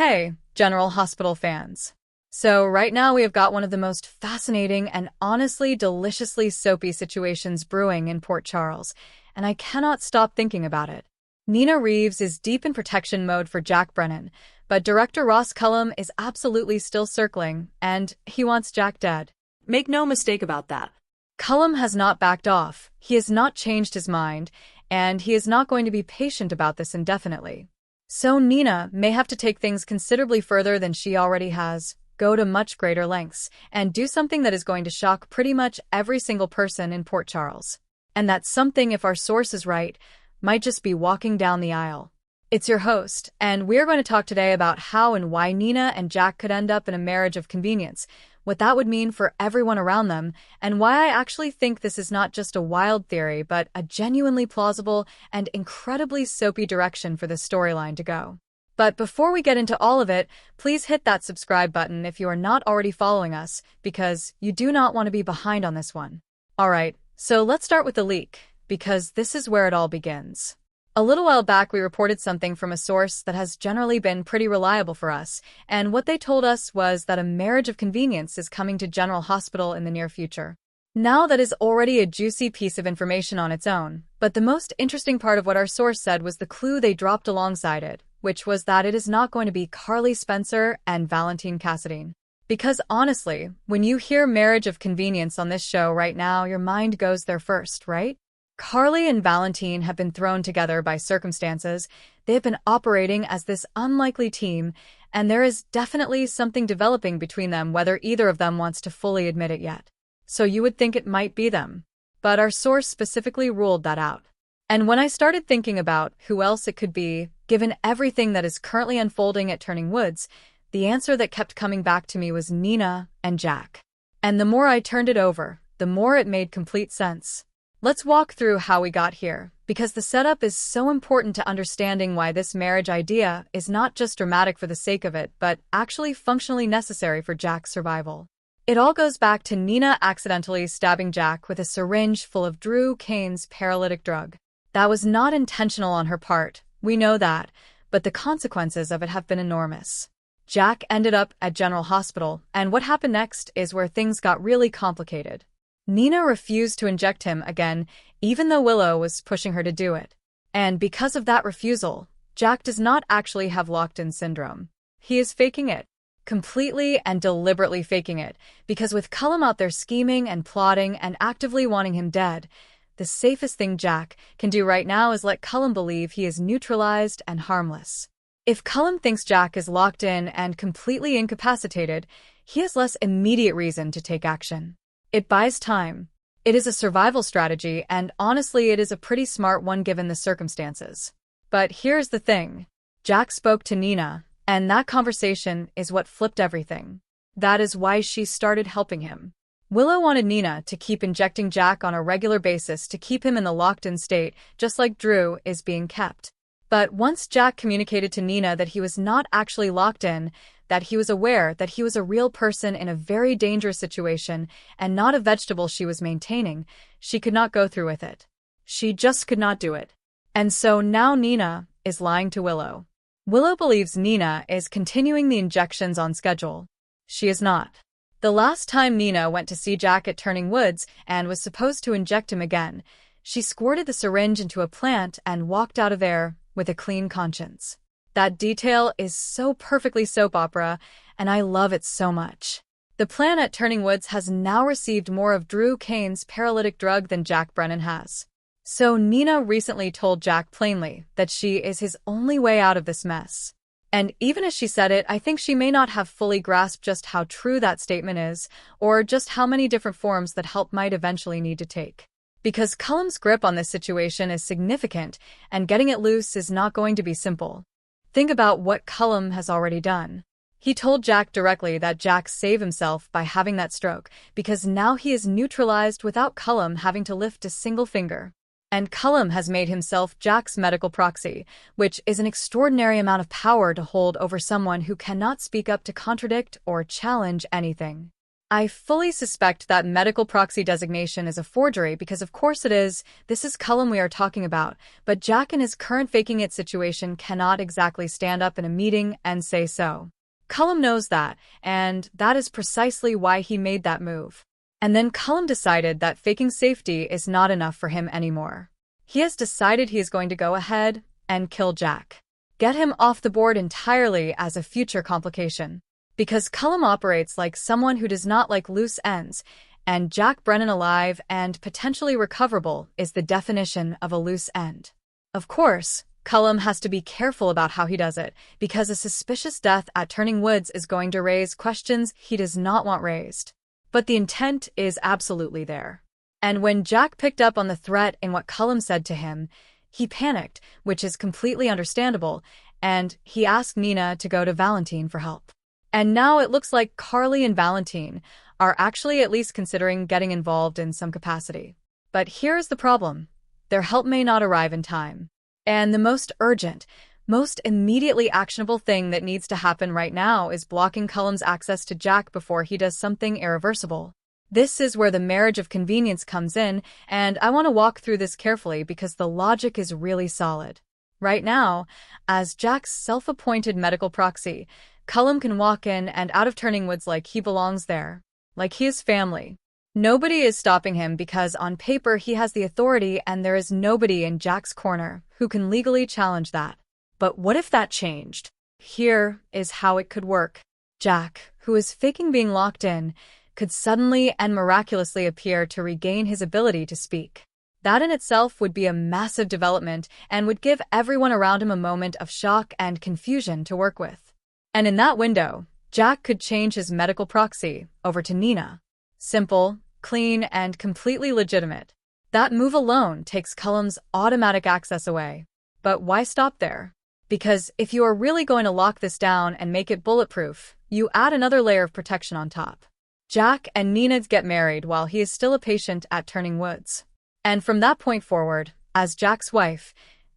Hey, General Hospital fans. So right now we have got one of the most fascinating and honestly deliciously soapy situations brewing in Port Charles, and I cannot stop thinking about it. Nina Reeves is deep in protection mode for Jack Brennan, but director Ross Cullum is absolutely still circling, and he wants Jack dead. Make no mistake about that. Cullum has not backed off, he has not changed his mind, and he is not going to be patient about this indefinitely. So Nina may have to take things considerably further than she already has, go to much greater lengths, and do something that is going to shock pretty much every single person in Port Charles. And that something, if our source is right, might just be walking down the aisle. It's your host, and we're going to talk today about how and why Nina and Jack could end up in a marriage of convenience, what that would mean for everyone around them, and why I actually think this is not just a wild theory, but a genuinely plausible and incredibly soapy direction for the storyline to go. But before we get into all of it, please hit that subscribe button if you are not already following us, because you do not want to be behind on this one. Alright, so let's start with the leak, because this is where it all begins. A little while back, we reported something from a source that has generally been pretty reliable for us, and what they told us was that a marriage of convenience is coming to General Hospital in the near future. Now that is already a juicy piece of information on its own, but the most interesting part of what our source said was the clue they dropped alongside it, which was that it is not going to be Carly Spencer and Valentine Cassadine. Because honestly, when you hear marriage of convenience on this show right now, your mind goes there first, right? Carly and Valentine have been thrown together by circumstances. They have been operating as this unlikely team, and there is definitely something developing between them, whether either of them wants to fully admit it yet. So you would think it might be them. But our source specifically ruled that out. And when I started thinking about who else it could be, given everything that is currently unfolding at Turning Woods, the answer that kept coming back to me was Nina and Jack. And the more I turned it over, the more it made complete sense. Let's walk through how we got here, because the setup is so important to understanding why this marriage idea is not just dramatic for the sake of it, but actually functionally necessary for Jack's survival. It all goes back to Nina accidentally stabbing Jack with a syringe full of Drew Kane's paralytic drug. That was not intentional on her part, we know that, but the consequences of it have been enormous. Jack ended up at General Hospital, and what happened next is where things got really complicated. Nina refused to inject him again, even though Willow was pushing her to do it. And because of that refusal, Jack does not actually have locked-in syndrome. He is faking it. Completely and deliberately faking it, because with Cullum out there scheming and plotting and actively wanting him dead, the safest thing Jack can do right now is let Cullum believe he is neutralized and harmless. If Cullum thinks Jack is locked in and completely incapacitated, he has less immediate reason to take action. It buys time. It is a survival strategy, and honestly, it is a pretty smart one given the circumstances. But here's the thing. Jack spoke to Nina, and that conversation is what flipped everything. That is why she started helping him. Willow wanted Nina to keep injecting Jack on a regular basis to keep him in the locked-in state, just like Drew is being kept. But once Jack communicated to Nina that he was not actually locked in, that he was aware that he was a real person in a very dangerous situation and not a vegetable she was maintaining, she could not go through with it. She just could not do it. And so now Nina is lying to Willow. Willow believes Nina is continuing the injections on schedule. She is not. The last time Nina went to see Jack at Turning Woods and was supposed to inject him again, she squirted the syringe into a plant and walked out of there with a clean conscience. That detail is so perfectly soap opera, and I love it so much. The plan at Turning Woods has now received more of Drew Kane's paralytic drug than Jack Brennan has. So Nina recently told Jack plainly that she is his only way out of this mess. And even as she said it, I think she may not have fully grasped just how true that statement is, or just how many different forms that help might eventually need to take. Because Cullum's grip on this situation is significant, and getting it loose is not going to be simple. Think about what Cullum has already done. He told Jack directly that Jack saved himself by having that stroke, because now he is neutralized without Cullum having to lift a single finger. And Cullum has made himself Jack's medical proxy, which is an extraordinary amount of power to hold over someone who cannot speak up to contradict or challenge anything. I fully suspect that medical proxy designation is a forgery because of course it is. This is Cullum we are talking about, but Jack in his current faking it situation cannot exactly stand up in a meeting and say so. Cullum knows that, and that is precisely why he made that move. And then Cullum decided that faking safety is not enough for him anymore. He has decided he is going to go ahead and kill Jack. Get him off the board entirely as a future complication. Because Cullum operates like someone who does not like loose ends, and Jack Brennan alive and potentially recoverable is the definition of a loose end. Of course, Cullum has to be careful about how he does it, because a suspicious death at Turning Woods is going to raise questions he does not want raised. But the intent is absolutely there. And when Jack picked up on the threat in what Cullum said to him, he panicked, which is completely understandable, and he asked Nina to go to Valentine for help. And now it looks like Carly and Valentine are actually at least considering getting involved in some capacity. But here's the problem. Their help may not arrive in time. And the most urgent, most immediately actionable thing that needs to happen right now is blocking Cullum's access to Jack before he does something irreversible. This is where the marriage of convenience comes in, and I want to walk through this carefully because the logic is really solid. Right now, as Jack's self-appointed medical proxy, Cullum can walk in and out of Turning Woods like he belongs there, like he is family. Nobody is stopping him because on paper he has the authority and there is nobody in Jack's corner who can legally challenge that. But what if that changed? Here is how it could work. Jack, who is faking being locked in, could suddenly and miraculously appear to regain his ability to speak. That in itself would be a massive development and would give everyone around him a moment of shock and confusion to work with. And in that window, Jack could change his medical proxy over to Nina. Simple, clean, and completely legitimate. That move alone takes Cullum's automatic access away. But why stop there? Because if you are really going to lock this down and make it bulletproof, you add another layer of protection on top. Jack and Nina get married while he is still a patient at Turning Woods. And from that point forward, as Jack's wife,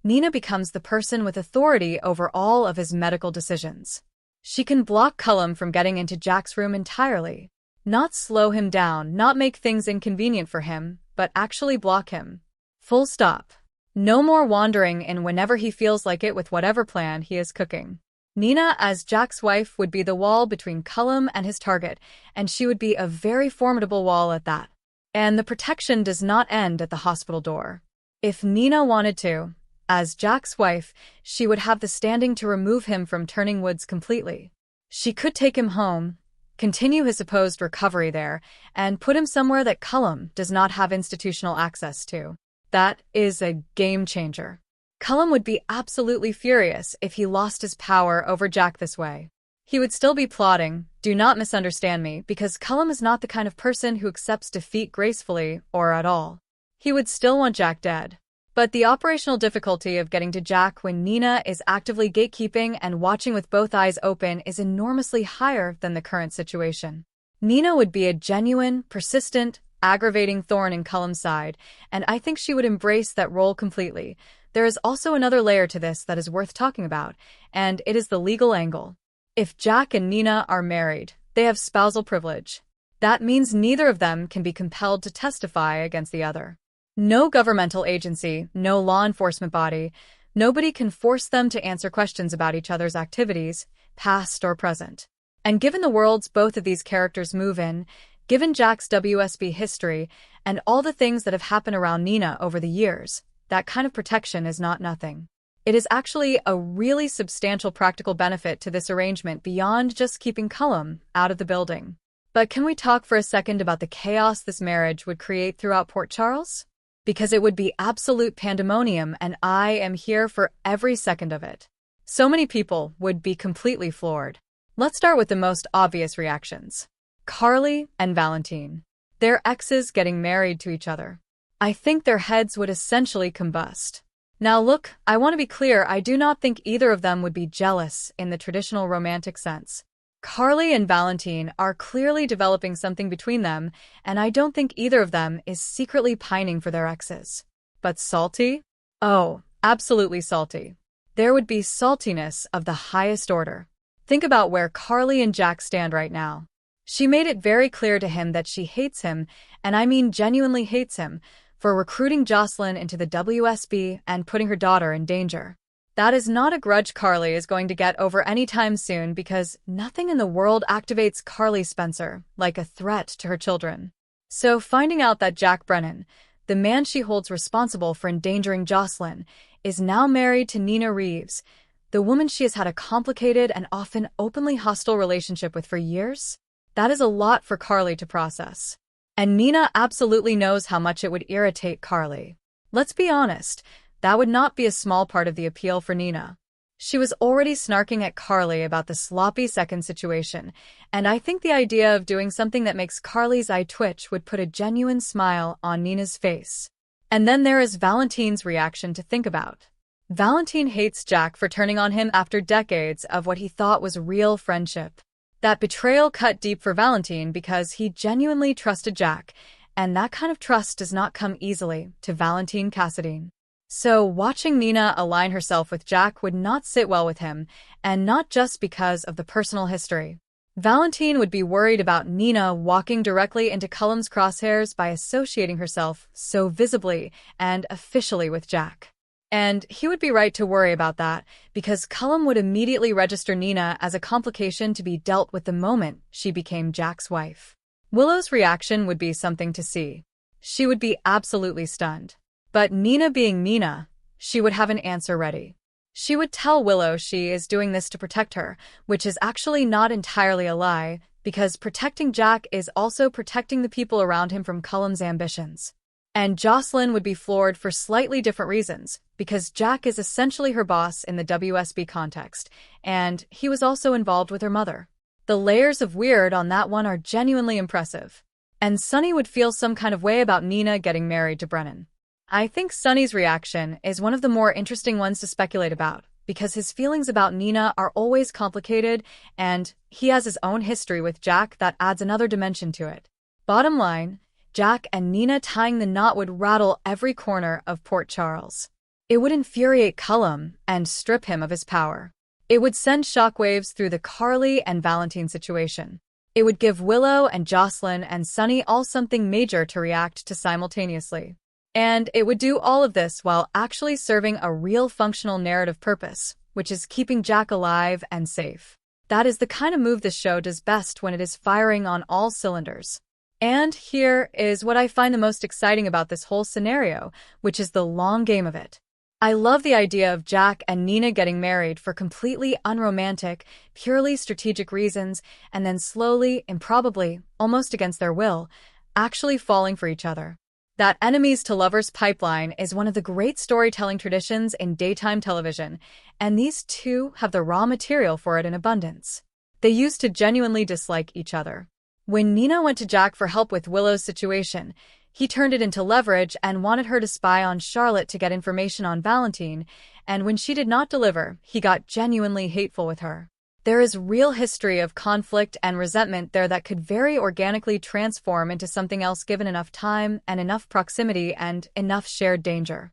Nina becomes the person with authority over all of his medical decisions. She can block Cullum from getting into Jack's room entirely. Not slow him down, not make things inconvenient for him, but actually block him. Full stop. No more wandering in whenever he feels like it with whatever plan he is cooking. Nina, as Jack's wife, would be the wall between Cullum and his target, and she would be a very formidable wall at that. And the protection does not end at the hospital door. If Nina wanted to, as Jack's wife, she would have the standing to remove him from Turning Woods completely. She could take him home, continue his supposed recovery there, and put him somewhere that Cullum does not have institutional access to. That is a game changer. Cullum would be absolutely furious if he lost his power over Jack this way. He would still be plotting, do not misunderstand me, because Cullum is not the kind of person who accepts defeat gracefully or at all. He would still want Jack dead. But the operational difficulty of getting to Jack when Nina is actively gatekeeping and watching with both eyes open is enormously higher than the current situation. Nina would be a genuine, persistent, aggravating thorn in Cullum's side, and I think she would embrace that role completely. There is also another layer to this that is worth talking about, and it is the legal angle. If Jack and Nina are married, they have spousal privilege. That means neither of them can be compelled to testify against the other. No governmental agency, no law enforcement body, nobody can force them to answer questions about each other's activities, past or present. And given the worlds both of these characters move in, given Jack's WSB history, and all the things that have happened around Nina over the years, that kind of protection is not nothing. It is actually a really substantial practical benefit to this arrangement beyond just keeping Cullum out of the building. But can we talk for a second about the chaos this marriage would create throughout Port Charles? Because it would be absolute pandemonium, and I am here for every second of it. So many people would be completely floored. Let's start with the most obvious reactions. Carly and Valentine. Their exes getting married to each other. I think their heads would essentially combust. Now look, I want to be clear, I do not think either of them would be jealous in the traditional romantic sense. Carly and Valentine are clearly developing something between them, and I don't think either of them is secretly pining for their exes. But salty? Oh, absolutely salty. There would be saltiness of the highest order. Think about where Carly and Jack stand right now. She made it very clear to him that she hates him, and I mean genuinely hates him, for recruiting Jocelyn into the WSB and putting her daughter in danger. That is not a grudge Carly is going to get over anytime soon because nothing in the world activates Carly Spencer like a threat to her children. So finding out that Jack Brennan, the man she holds responsible for endangering Jocelyn, is now married to Nina Reeves, the woman she has had a complicated and often openly hostile relationship with for years, that is a lot for Carly to process. And Nina absolutely knows how much it would irritate Carly. Let's be honest, that would not be a small part of the appeal for Nina. She was already snarking at Carly about the sloppy second situation, and I think the idea of doing something that makes Carly's eye twitch would put a genuine smile on Nina's face. And then there is Valentine's reaction to think about. Valentine hates Jack for turning on him after decades of what he thought was real friendship. That betrayal cut deep for Valentine because he genuinely trusted Jack, and that kind of trust does not come easily to Valentine Cassadine. So watching Nina align herself with Jack would not sit well with him, and not just because of the personal history. Valentine would be worried about Nina walking directly into Cullum's crosshairs by associating herself so visibly and officially with Jack. And he would be right to worry about that, because Cullum would immediately register Nina as a complication to be dealt with the moment she became Jack's wife. Willow's reaction would be something to see. She would be absolutely stunned. But Nina being Nina, she would have an answer ready. She would tell Willow she is doing this to protect her, which is actually not entirely a lie, because protecting Jack is also protecting the people around him from Cullum's ambitions. And Jocelyn would be floored for slightly different reasons, because Jack is essentially her boss in the WSB context, and he was also involved with her mother. The layers of weird on that one are genuinely impressive. And Sonny would feel some kind of way about Nina getting married to Brennan. I think Sonny's reaction is one of the more interesting ones to speculate about, because his feelings about Nina are always complicated, and he has his own history with Jack that adds another dimension to it. Bottom line, Jack and Nina tying the knot would rattle every corner of Port Charles. It would infuriate Cullum and strip him of his power. It would send shockwaves through the Carly and Valentine situation. It would give Willow and Jocelyn and Sonny all something major to react to simultaneously. And it would do all of this while actually serving a real functional narrative purpose, which is keeping Jack alive and safe. That is the kind of move this show does best when it is firing on all cylinders. And here is what I find the most exciting about this whole scenario, which is the long game of it. I love the idea of Jack and Nina getting married for completely unromantic, purely strategic reasons, and then slowly, improbably, almost against their will, actually falling for each other. That enemies to lovers pipeline is one of the great storytelling traditions in daytime television, and these two have the raw material for it in abundance. They used to genuinely dislike each other. When Nina went to Jack for help with Willow's situation, he turned it into leverage and wanted her to spy on Charlotte to get information on Valentine, and when she did not deliver, he got genuinely hateful with her. There is real history of conflict and resentment there that could very organically transform into something else given enough time and enough proximity and enough shared danger.